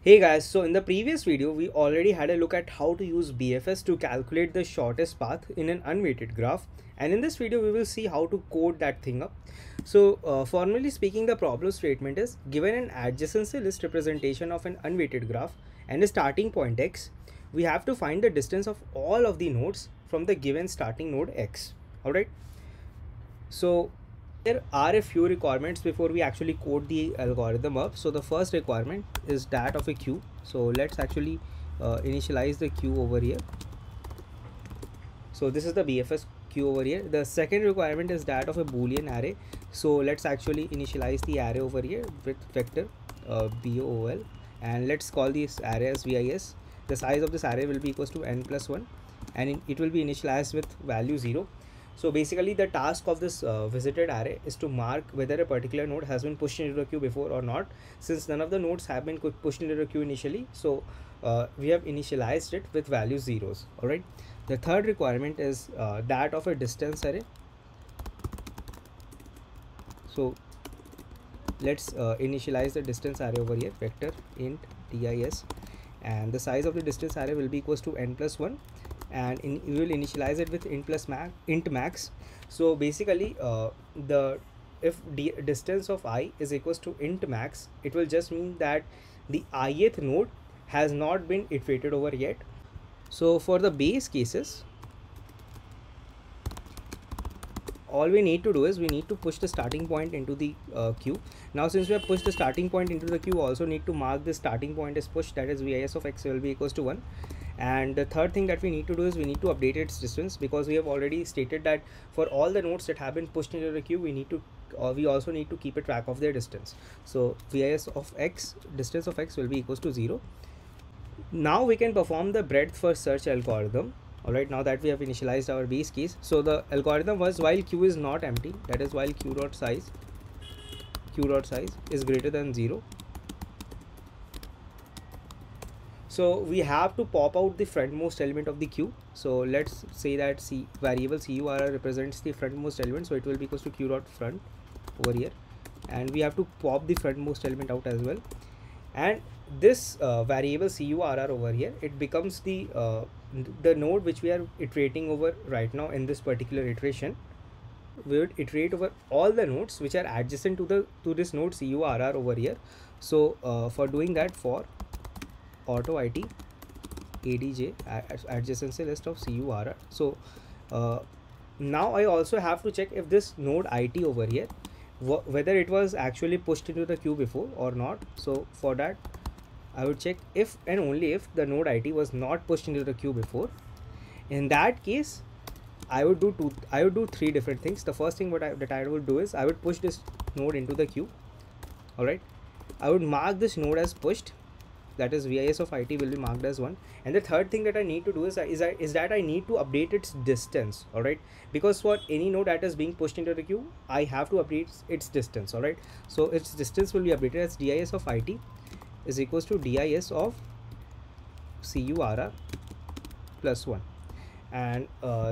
Hey guys, so in the previous video we already had a look at how to use BFS to calculate the shortest path in an unweighted graph, and in this video we will see how to code that thing up. So formally speaking, the problem statement is given an adjacency list representation of an unweighted graph and a starting point x, we have to find the distance of all of the nodes from the given starting node x. Alright, so there are a few requirements before we actually code the algorithm up. So the first requirement is that of a queue. So let's actually initialize the queue over here. So this is the BFS queue over here. The second requirement is that of a boolean array. So let's actually initialize the array over here with vector bol, and let's call this array as vis. The size of this array will be equals to n plus 1, and it will be initialized with value 0. So basically the task of this visited array is to mark whether a particular node has been pushed into the queue before or not. Since none of the nodes have been pushed into the queue initially, so we have initialized it with value zeros. Alright, the third requirement is that of a distance array. So let's initialize the distance array over here, vector int dis, and the size of the distance array will be equals to n plus 1, and we will initialize it with int max. So basically the if distance of I is equals to int max, it will just mean that the ith node has not been iterated over yet. So for the base cases, all we need to do is we need to push the starting point into the queue. Now since we have pushed the starting point into the queue, also need to mark the starting point is pushed, that is vis of x will be equals to 1. And the third thing that we need to do is we need to update its distance, because we have already stated that for all the nodes that have been pushed into the queue, we need to we also need to keep a track of their distance. So vis of x, distance of x will be equals to 0. Now we can perform the breadth first search algorithm. Alright, now that we have initialized our base case, so the algorithm was while queue is not empty, that is while q dot size is greater than 0. So we have to pop out the frontmost element of the queue. So let's say that variable CURR represents the frontmost element, so it will be equals to q dot front over here, and we have to pop the frontmost element out as well. And this variable CURR over here, it becomes the node which we are iterating over right now. In this particular iteration, we would iterate over all the nodes which are adjacent to this node CURR over here. So for doing that, for auto it adj adjacency list of CURR. So now I also have to check if this node it over here, whether it was actually pushed into the queue before or not. So for that, I would check if and only if the node it was not pushed into the queue before. In that case, I would do three different things. The first thing that I would do is I would push this node into the queue. Alright, I would mark this node as pushed, that is vis of it will be marked as 1. And the third thing that I need to do is that I need to update its distance. Alright, because for any node that is being pushed into the queue, I have to update its distance. Alright, so its distance will be updated as dis of it is equals to dis of CURR plus 1. And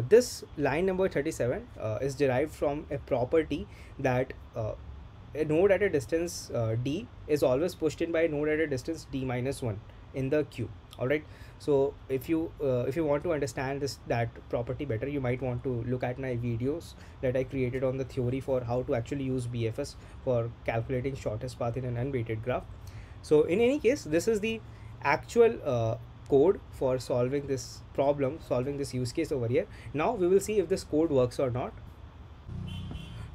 this line number 37 is derived from a property that a node at a distance d is always pushed in by a node at a distance d minus 1 in the queue. Alright, so if you want to understand that property better, you might want to look at my videos that I created on the theory for how to actually use BFS for calculating shortest path in an unweighted graph. So in any case, this is the actual code for solving this problem, solving this use case over here. Now we will see if this code works or not.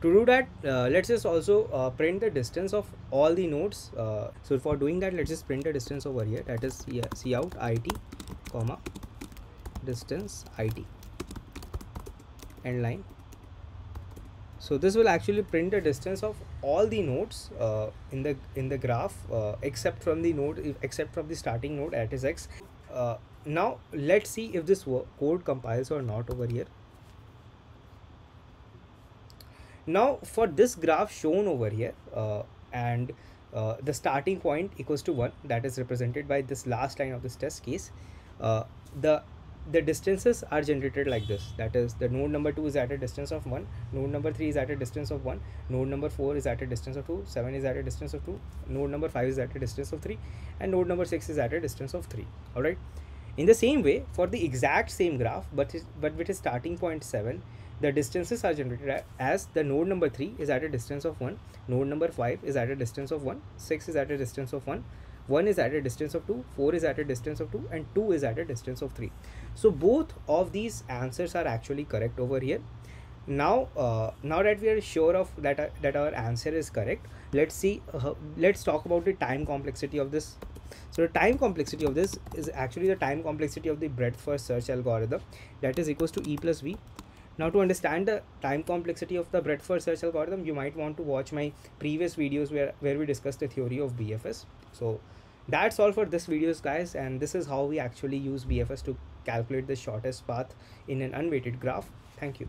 To do that, let's just also print the distance of all the nodes. So for doing that, let's just print the distance over here, that is cout it comma distance it end line. So this will actually print the distance of all the nodes in the graph except from the starting node, that is x. Now let's see if this code compiles or not over here. Now for this graph shown over here, and the starting point equals to 1, that is represented by this last line of this test case, the the distances are generated like this. That is, the node number 2 is at a distance of 1, node number 3 is at a distance of 1, node number 4 is at a distance of 2, 7 is at a distance of 2, node number 5 is at a distance of 3, and node number 6 is at a distance of 3. Alright. In the same way, for the exact same graph, but with a starting point 7, the distances are generated as the node number 3 is at a distance of 1, node number 5 is at a distance of 1, 6 is at a distance of 1, 1 is at a distance of 2, 4 is at a distance of 2, and 2 is at a distance of 3. So both of these answers are actually correct over here. Now now that we are sure of that our answer is correct, let's see, let's talk about the time complexity of this. So the time complexity of this is actually the time complexity of the breadth first search algorithm, that is equals to E plus V. Now to understand the time complexity of the breadth first search algorithm, you might want to watch my previous videos where we discussed the theory of BFS. So that's all for this videos, guys, and this is how we actually use BFS to calculate the shortest path in an unweighted graph. Thank you.